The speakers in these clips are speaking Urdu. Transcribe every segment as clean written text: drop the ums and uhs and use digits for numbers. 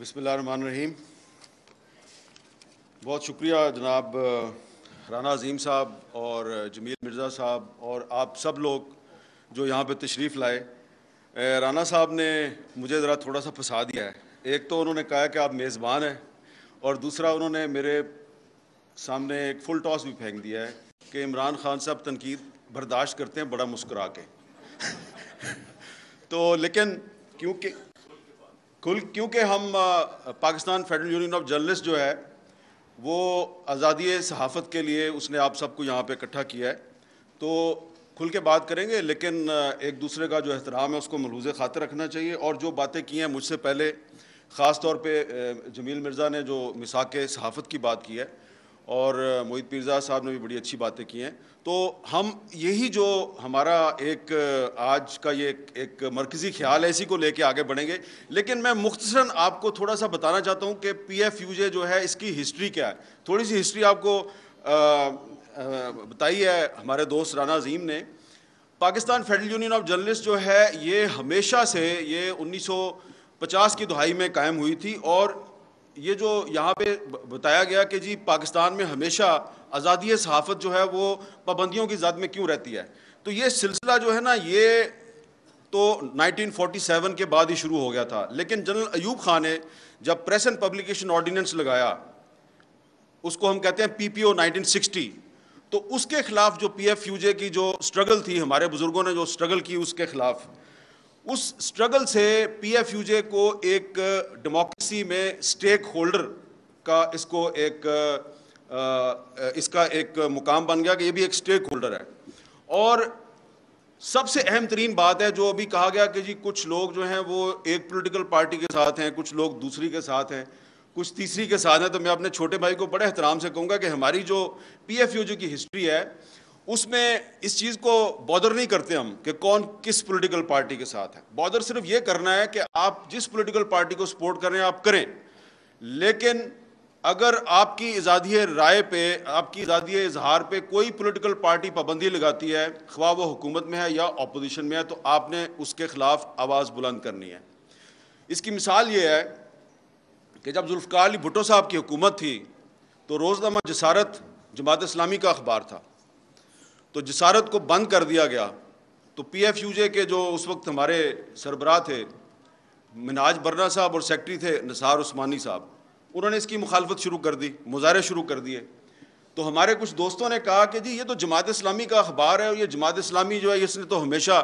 بسم اللہ الرحمن الرحیم۔ بہت شکریہ جناب رانا عظیم صاحب اور جمیل مرزا صاحب اور آپ سب لوگ جو یہاں پہ تشریف لائے۔ رانا صاحب نے مجھے ذرا تھوڑا سا پھنسا دیا ہے۔ ایک تو انہوں نے کہا کہ آپ میزبان ہیں، اور دوسرا انہوں نے میرے سامنے ایک فل ٹاس بھی پھینک دیا ہے کہ عمران خان صاحب تنقید برداشت کرتے ہیں بڑا مسکرا کے۔ تو لیکن کیونکہ ہم Pakistan federal union of journalist جو ہے وہ آزادی صحافت کے لیے اس نے آپ سب کو یہاں پہ اکٹھا کیا ہے، تو کھل کے بات کریں گے، لیکن ایک دوسرے کا جو احترام ہے اس کو ملحوظ خاطر رکھنا چاہیے۔ اور جو باتیں کی ہیں مجھ سے پہلے، خاص طور پہ جمیل مرزا نے جو میثاق صحافت کی بات کی ہے، اور محیط پیرزا صاحب نے بھی بڑی اچھی باتیں کی ہیں، تو ہم یہی جو ہمارا ایک آج کا یہ ایک مرکزی خیال ہے، اسی کو لے کے آگے بڑھیں گے۔ لیکن میں مختصراً آپ کو تھوڑا سا بتانا چاہتا ہوں کہ پی ایف یو جے جو ہے اس کی ہسٹری کیا ہے۔ تھوڑی سی ہسٹری آپ کو بتائی ہے ہمارے دوست رانا عظیم نے۔ Pakistan federal union of journalist جو ہے یہ ہمیشہ سے یہ 1950 کی دہائی میں قائم ہوئی تھی، اور یہ جو یہاں پہ بتایا گیا کہ جی پاکستان میں ہمیشہ آزادی صحافت جو ہے وہ پابندیوں کی زد میں کیوں رہتی ہے، تو یہ سلسلہ جو ہے نا یہ تو 1947 کے بعد ہی شروع ہو گیا تھا۔ لیکن جنرل ایوب خان نے جب پریس اینڈ پبلیکیشن آرڈیننس لگایا، اس کو ہم کہتے ہیں پی پی او 1960، تو اس کے خلاف جو پی ایف یو جے کی جو سٹرگل تھی، ہمارے بزرگوں نے جو سٹرگل کی اس کے خلاف، اس سٹرگل سے پی ایف یو جے کو ایک ڈیموکریسی میں سٹیک ہولڈر کا اس کا ایک مقام بن گیا کہ یہ بھی ایک سٹیک ہولڈر ہے۔ اور سب سے اہم ترین بات ہے جو ابھی کہا گیا کہ جی کچھ لوگ جو ہیں وہ ایک پولیٹیکل پارٹی کے ساتھ ہیں، کچھ لوگ دوسری کے ساتھ ہیں، کچھ تیسری کے ساتھ ہیں، تو میں اپنے چھوٹے بھائی کو بڑے احترام سے کہوں گا کہ ہماری جو پی ایف یو جے کی ہسٹری ہے اس میں اس چیز کو بادر نہیں کرتے ہم کہ کون کس پولیٹیکل پارٹی کے ساتھ ہے۔ بادر صرف یہ کرنا ہے کہ آپ جس پولیٹیکل پارٹی کو سپورٹ کر رہے ہیں آپ کریں، لیکن اگر آپ کی آزادی رائے پہ، آپ کی آزادی اظہار پہ کوئی پولیٹیکل پارٹی پابندی لگاتی ہے، خواہ وہ حکومت میں ہے یا اپوزیشن میں ہے، تو آپ نے اس کے خلاف آواز بلند کرنی ہے۔ اس کی مثال یہ ہے کہ جب ذوالفقار علی بھٹو صاحب کی حکومت تھی تو روزنامہ جسارت جماعت اسلامی کا اخبار تھا، تو جسارت کو بند کر دیا گیا۔ تو پی ایف یو جے کے جو اس وقت ہمارے سربراہ تھے منہاج برنا صاحب اور سیکرٹری تھے نثار عثمانی صاحب، انہوں نے اس کی مخالفت شروع کر دی، مظاہرے شروع کر دیے۔ تو ہمارے کچھ دوستوں نے کہا کہ جی یہ تو جماعت اسلامی کا اخبار ہے، اور یہ جماعت اسلامی جو ہے اس نے تو ہمیشہ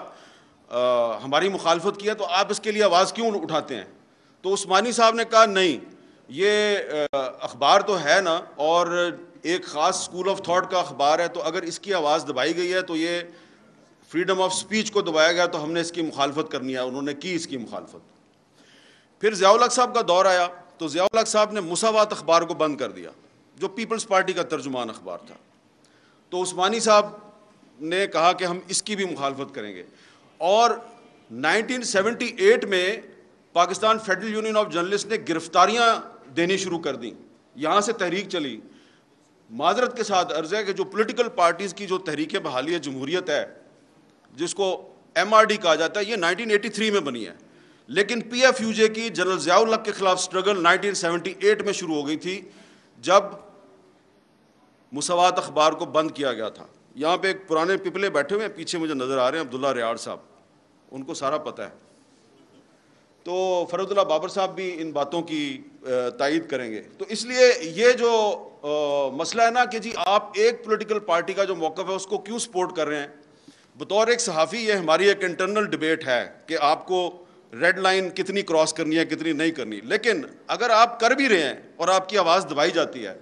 ہماری مخالفت کی ہے، تو آپ اس کے لیے آواز کیوں اٹھاتے ہیں؟ تو عثمانی صاحب نے کہا نہیں، یہ اخبار تو ہے نا، اور ایک خاص سکول آف تھاٹ کا اخبار ہے، تو اگر اس کی آواز دبائی گئی ہے تو یہ فریڈم آف سپیچ کو دبایا گیا، تو ہم نے اس کی مخالفت کرنی ہے۔ انہوں نے کی اس کی مخالفت۔ پھر ضیاء الحق صاحب کا دور آیا تو ضیاء الحق صاحب نے مساوات اخبار کو بند کر دیا، جو پیپلز پارٹی کا ترجمان اخبار تھا۔ تو عثمانی صاحب نے کہا کہ ہم اس کی بھی مخالفت کریں گے، اور 1978 میں Pakistan federal union of journalist نے گرفتاریاں دینی شروع کر دیں، یہاں سے تحریک چلی۔ معذرت کے ساتھ عرض ہے کہ جو پولیٹیکل پارٹیز کی جو تحریک بحالی جمہوریت ہے، جس کو ایم آر ڈی کہا جاتا ہے، یہ 1983 میں بنی ہے، لیکن پی ایف یو جے کی جنرل ضیاء الحق کے خلاف سٹرگل 1978 میں شروع ہو گئی تھی، جب مساوات اخبار کو بند کیا گیا تھا۔ یہاں پہ ایک پرانے پپلے بیٹھے ہوئے ہیں، پیچھے مجھے نظر آ رہے ہیں، عبداللہ ریاض صاحب، ان کو سارا پتہ ہے۔ تو فرد اللہ بابر صاحب بھی ان باتوں کی تائید کریں گے۔ تو اس لیے یہ جو مسئلہ ہے نا کہ جی آپ ایک پولیٹیکل پارٹی کا جو موقف ہے اس کو کیوں سپورٹ کر رہے ہیں، بطور ایک صحافی یہ ہماری ایک انٹرنل ڈیبیٹ ہے کہ آپ کو ریڈ لائن کتنی کراس کرنی ہے کتنی نہیں کرنی، لیکن اگر آپ کر بھی رہے ہیں اور آپ کی آواز دبائی جاتی ہے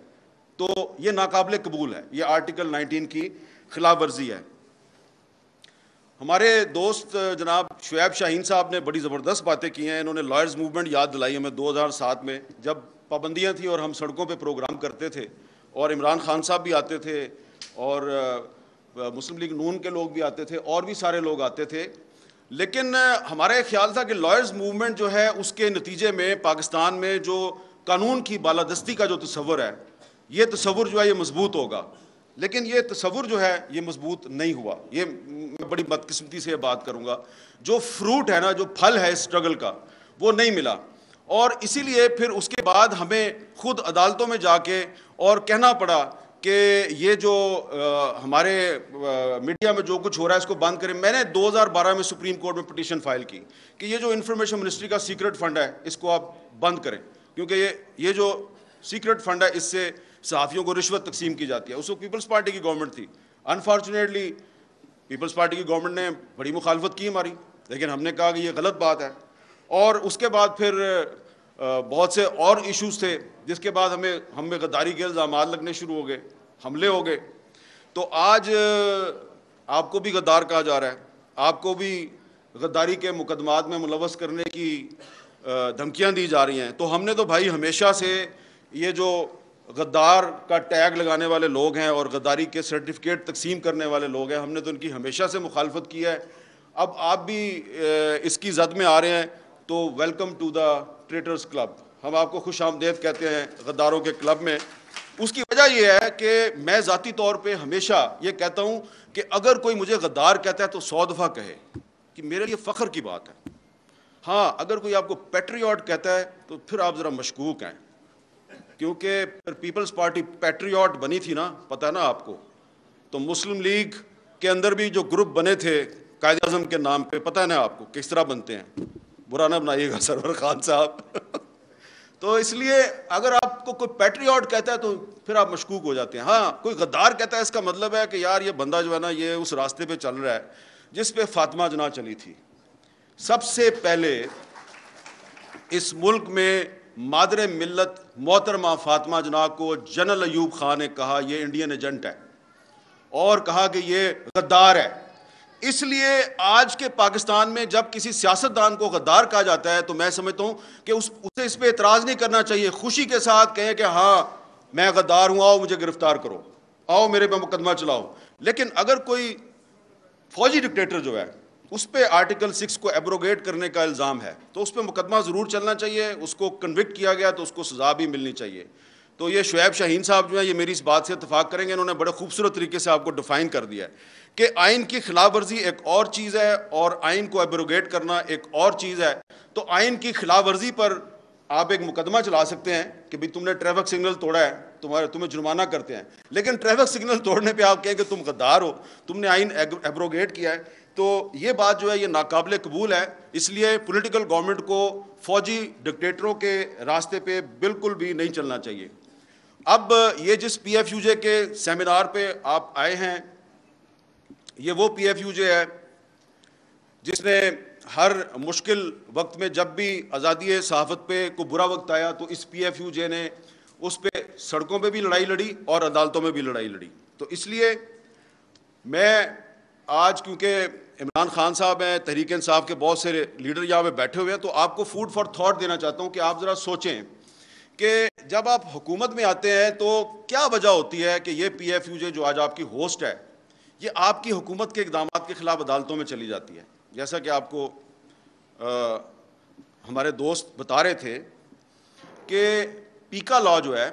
تو یہ ناقابل قبول ہے، یہ آرٹیکل 19 کی خلاف ورزی ہے۔ ہمارے دوست جناب شعیب شاہین صاحب نے بڑی زبردست باتیں کی ہیں، انہوں نے لائرز موومنٹ یاد دلائی ہمیں 2007 میں، جب پابندیاں تھیں اور ہم سڑکوں پہ پروگرام کرتے تھے، اور عمران خان صاحب بھی آتے تھے، اور مسلم لیگ نون کے لوگ بھی آتے تھے، اور بھی سارے لوگ آتے تھے، لیکن ہمارا یہ خیال تھا کہ لائرز موومنٹ جو ہے اس کے نتیجے میں پاکستان میں جو قانون کی بالادستی کا جو تصور ہے، یہ تصور جو ہے یہ مضبوط ہوگا، لیکن یہ تصور جو ہے یہ مضبوط نہیں ہوا۔ یہ میں بڑی بدقسمتی سے بات کروں گا، جو فروٹ ہے نا، جو پھل ہے اس سٹرگل کا، وہ نہیں ملا۔ اور اسی لیے پھر اس کے بعد ہمیں خود عدالتوں میں جا کے اور کہنا پڑا کہ یہ جو ہمارے میڈیا میں جو کچھ ہو رہا ہے اس کو بند کریں. میں نے 2012 میں سپریم کورٹ میں پٹیشن فائل کی کہ یہ جو انفارمیشن منسٹری کا سیکرٹ فنڈ ہے اس کو آپ بند کریں, کیونکہ یہ جو سیکرٹ فنڈ ہے اس سے صحافیوں کو رشوت تقسیم کی جاتی ہے. اس وقت پیپلز پارٹی کی گورنمنٹ تھی. انفارچونیٹلی پیپلز پارٹی کی گورنمنٹ نے بڑی مخالفت کی ہماری, لیکن ہم نے کہا کہ یہ غلط بات ہے. اور اس کے بعد پھر بہت سے اور ایشوز تھے جس کے بعد ہمیں غداری کے الزامات لگنے شروع ہو گئے, حملے ہو گئے. تو آج آپ کو بھی غدار کہا جا رہا ہے, آپ کو بھی غداری کے مقدمات میں ملوث کرنے کی دھمکیاں دی جا رہی ہیں. تو ہم نے تو بھائی ہمیشہ سے یہ جو غدار کا ٹیگ لگانے والے لوگ ہیں اور غداری کے سرٹیفکیٹ تقسیم کرنے والے لوگ ہیں, ہم نے تو ان کی ہمیشہ سے مخالفت کی ہے. اب آپ بھی اس کی زد میں آ رہے ہیں تو ویلکم ٹو دا ٹریٹرز کلب, ہم آپ کو خوش آمدید کہتے ہیں غداروں کے کلب میں. اس کی وجہ یہ ہے کہ میں ذاتی طور پہ ہمیشہ یہ کہتا ہوں کہ اگر کوئی مجھے غدار کہتا ہے تو 100 دفعہ کہے کہ میرے لیے فخر کی بات ہے. ہاں, اگر کوئی آپ کو پیٹریوٹ کہتا ہے تو پھر آپ ذرا مشکوک ہیں, کیونکہ پیپلز پارٹی پیٹریوٹ بنی تھی نا, پتہ ہے نا آپ کو. تو مسلم لیگ کے اندر بھی جو گروپ بنے تھے قائد اعظم کے نام پہ, پتہ ہے نا آپ کو کس طرح بنتے ہیں, برا نہ بنائیے گا سرور خان صاحب. تو اس لیے اگر آپ کو کوئی پیٹریوٹ کہتا ہے تو پھر آپ مشکوک ہو جاتے ہیں. ہاں, کوئی غدار کہتا ہے اس کا مطلب ہے کہ یار یہ بندہ جو ہے نا یہ اس راستے پہ چل رہا ہے جس پہ فاطمہ جناح چلی تھی. سب سے پہلے اس ملک میں مادر ملت محترمہ فاطمہ جناح کو جنرل ایوب خان نے کہا یہ انڈین ایجنٹ ہے, اور کہا کہ یہ غدار ہے. اس لیے آج کے پاکستان میں جب کسی سیاستدان کو غدار کہا جاتا ہے تو میں سمجھتا ہوں کہ اسے اس پہ اعتراض نہیں کرنا چاہیے, خوشی کے ساتھ کہیں کہ ہاں میں غدار ہوں, آؤ مجھے گرفتار کرو, آؤ میرے پہ مقدمہ چلاؤ. لیکن اگر کوئی فوجی ڈکٹیٹر جو ہے اس پہ آرٹیکل 6 کو ایبروگیٹ کرنے کا الزام ہے تو اس پہ مقدمہ ضرور چلنا چاہیے, اس کو کنوکٹ کیا گیا تو اس کو سزا بھی ملنی چاہیے. تو یہ شعیب شاہین صاحب جو ہیں یہ میری اس بات سے اتفاق کریں گے, انہوں نے بڑے خوبصورت طریقے سے آپ کو ڈیفائن کر دیا ہے کہ آئین کی خلاف ورزی ایک اور چیز ہے اور آئین کو ایبروگیٹ کرنا ایک اور چیز ہے. تو آئین کی خلاف ورزی پر آپ ایک مقدمہ چلا سکتے ہیں کہ بھئی تم نے ٹریفک سگنل توڑا ہے, تمہیں جرمانہ کرتے ہیں, لیکن ٹریفک سگنل توڑنے پہ آپ کہیں کہ تم غدار ہو, تم نے آئین ایبروگیٹ کیا ہے. تو یہ بات جو ہے یہ ناقابل قبول ہے. اس لیے پولیٹیکل گورنمنٹ کو فوجی ڈکٹیٹروں کے راستے پہ بالکل بھی نہیں چلنا چاہیے. اب یہ جس پی ایف یو جے کے سیمینار پہ آپ آئے ہیں, یہ وہ پی ایف یو جے ہے جس نے ہر مشکل وقت میں جب بھی آزادی صحافت پہ کوئی برا وقت آیا تو اس پی ایف یو جے نے اس پہ سڑکوں پہ بھی لڑائی لڑی اور عدالتوں میں بھی لڑائی لڑی. تو اس لیے میں آج کیونکہ عمران خان صاحب ہیں, تحریک انصاف کے بہت سے لیڈر یہاں پہ بیٹھے ہوئے ہیں, تو آپ کو فوڈ فار تھاٹ دینا چاہتا ہوں کہ آپ ذرا سوچیں کہ جب آپ حکومت میں آتے ہیں تو کیا وجہ ہوتی ہے کہ یہ پی ایف یو جے جو آج آپ کی ہوسٹ ہے یہ آپ کی حکومت کے اقدامات کے خلاف عدالتوں میں چلی جاتی ہے. جیسا کہ آپ کو ہمارے دوست بتا رہے تھے کہ پیکا لا جو ہے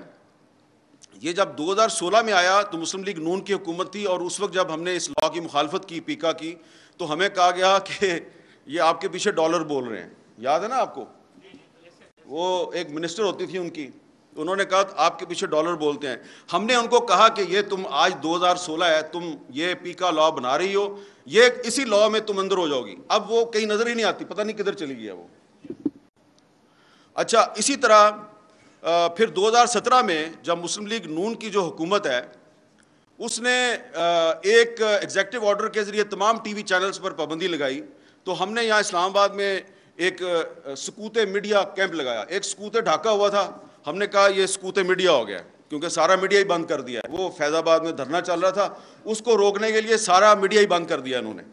یہ جب 2016 میں آیا تو مسلم لیگ نون کی حکومت تھی, اور اس وقت جب ہم نے اس لا کی مخالفت کی پیکا کی تو ہمیں کہا گیا کہ یہ آپ کے پیچھے ڈالر بول رہے ہیں. یاد ہے نا آپ کو, وہ ایک منسٹر ہوتی تھی ان کی, انہوں نے کہا آپ کے پیچھے ڈالر بولتے ہیں. ہم نے ان کو کہا کہ یہ تم آج 2016 ہے, تم یہ پیکا لا بنا رہی ہو, یہ اسی لا میں تم اندر ہو جاؤ گی. اب وہ کہیں نظر ہی نہیں آتی, پتہ نہیں کدھر چلی گئی ہے وہ. اچھا, اسی طرح پھر 2017 میں جب مسلم لیگ نون کی جو حکومت ہے اس نے ایک ایگزیکٹو آرڈر کے ذریعے تمام ٹی وی چینلز پر پابندی لگائی, تو ہم نے یہاں اسلام آباد میں ایک سکوت میڈیا کیمپ لگایا. ایک سکوت ڈھاکہ ہوا تھا, ہم نے کہا یہ سکوت میڈیا ہو گیا کیونکہ سارا میڈیا ہی بند کر دیا ہے. وہ فیض آباد میں دھرنا چل رہا تھا, اس کو روکنے کے لیے سارا میڈیا ہی بند کر دیا انہوں نے.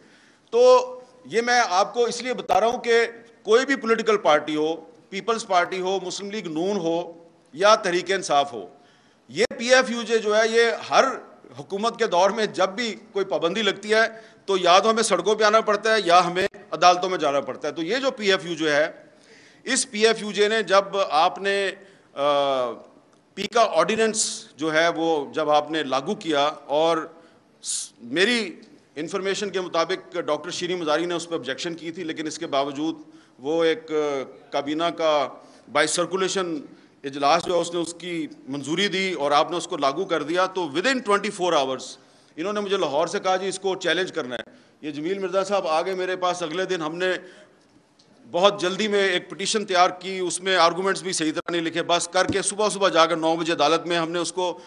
تو یہ میں آپ کو اس لیے بتا رہا ہوں کہ کوئی بھی پولیٹیکل پارٹی ہو, پیپلز پارٹی ہو, مسلم لیگ نون ہو یا تحریک انصاف ہو, یہ پی ایف یو جے جو ہے یہ ہر حکومت کے دور میں جب بھی کوئی پابندی لگتی ہے تو یا تو ہمیں سڑکوں پہ آنا پڑتا ہے یا ہمیں عدالتوں میں جانا پڑتا ہے. تو یہ جو پی ایف یو جو ہے, اس پی ایف یو جے نے جب آپ نے پیکا آرڈیننس جو ہے وہ جب آپ نے لاگو کیا, اور میری انفارمیشن کے مطابق ڈاکٹر شیریں مزاری نے اس پہ آبجیکشن کی تھی, لیکن اس کے باوجود وہ ایک کابینہ کا بائی سرکولیشن اجلاس جو ہے اس نے اس کی منظوری دی اور آپ نے اس کو لاگو کر دیا, تو ود ان 24 آورس انہوں نے مجھے لاہور سے کہا جی اس کو چیلنج کرنا ہے. یہ جمیل مرزا صاحب آگے میرے پاس اگلے دن, ہم نے بہت جلدی میں ایک پٹیشن تیار کی, اس میں آرگومنٹس بھی صحیح طرح نہیں لکھے, بس کر کے صبح جا کر 9 بجے عدالت میں ہم نے اس کو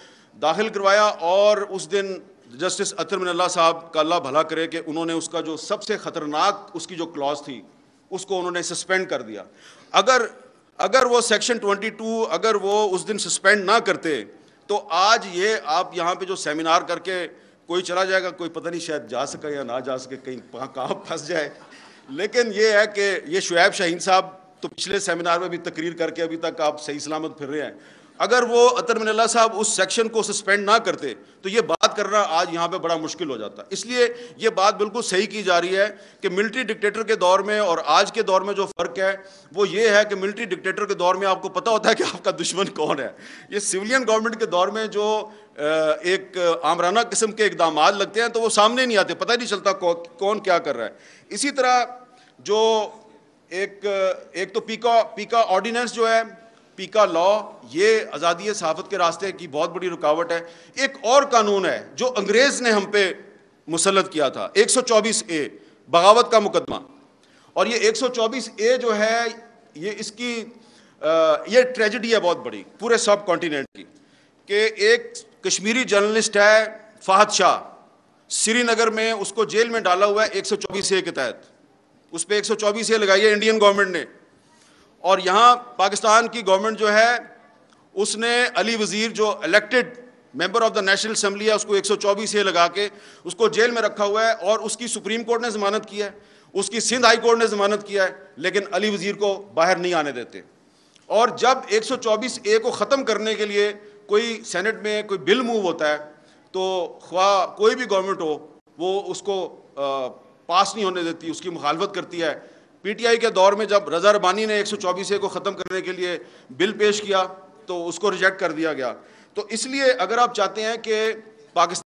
داخل کروایا. اور اس دن جسٹس اطہر من اللہ صاحب کا اللہ بھلا کرے کہ انہوں نے اس کا جو سب سے خطرناک اس کی جو کلاس تھی اس کو انہوں نے سسپینڈ کر دیا. اگر وہ سیکشن 22 اگر وہ اس دن سسپینڈ نہ کرتے تو آج یہ آپ یہاں پہ جو سیمینار کر کے کوئی چلا جائے گا, کوئی پتہ نہیں شاید جا سکے یا نہ جا سکے, کہیں کہاں پھنس جائے. لیکن یہ ہے کہ یہ شعیب شاہین صاحب تو پچھلے سیمینار میں بھی تقریر کر کے ابھی تک آپ صحیح سلامت پھر رہے ہیں. اگر وہ اطہر من اللہ صاحب اس سیکشن کو سسپینڈ نہ کرتے تو یہ بات کرنا آج یہاں پہ بڑا مشکل ہو جاتا. اس لیے یہ بات بالکل صحیح کی جا رہی ہے کہ ملٹری ڈکٹیٹر کے دور میں اور آج کے دور میں جو فرق ہے وہ یہ ہے کہ ملٹری ڈکٹیٹر کے دور میں آپ کو پتہ ہوتا ہے کہ آپ کا دشمن کون ہے. یہ سویلین گورنمنٹ کے دور میں جو ایک آمرانہ قسم کے اقدامات لگتے ہیں تو وہ سامنے نہیں آتے, پتہ نہیں چلتا کون کیا کر رہا ہے. اسی طرح جو ایک تو پیکا آرڈیننس جو ہے, پیکا لا, یہ آزادی صحافت کے راستے کی بہت بڑی رکاوٹ ہے. ایک اور قانون ہے جو انگریز نے ہم پہ مسلط کیا تھا, 124A بغاوت کا مقدمہ. اور یہ 124A جو ہے یہ اس کی یہ ٹریجڈی ہے بہت بڑی پورے سب کانٹیننٹ کی, کہ ایک کشمیری جرنلسٹ ہے فہد شاہ, سری نگر میں اس کو جیل میں ڈالا ہوا ہے 124A کے تحت. اس پہ 124A لگائی ہے انڈین گورنمنٹ نے. اور یہاں پاکستان کی گورنمنٹ جو ہے اس نے علی وزیر جو elected member of the national assembly ہے اس کو 124A لگا کے اس کو جیل میں رکھا ہوا ہے. اور اس کی سپریم کورٹ نے ضمانت کیا ہے, اس کی سندھ ہائی کورٹ نے ضمانت کیا ہے, لیکن علی وزیر کو باہر نہیں آنے دیتے. اور جب 124A کو ختم کرنے کے لیے کوئی سینٹ میں کوئی بل موو ہوتا ہے تو خواہ کوئی بھی گورنمنٹ ہو وہ اس کو پاس نہیں ہونے دیتی, اس کی مخالفت کرتی ہے. پی ٹی آئی کے دور میں جب رضا ربانی نے 124A کو ختم کرنے کے لیے بل پیش کیا تو اس کو ریجیکٹ کر دیا گیا. تو اس لیے اگر آپ چاہتے ہیں کہ پاکستان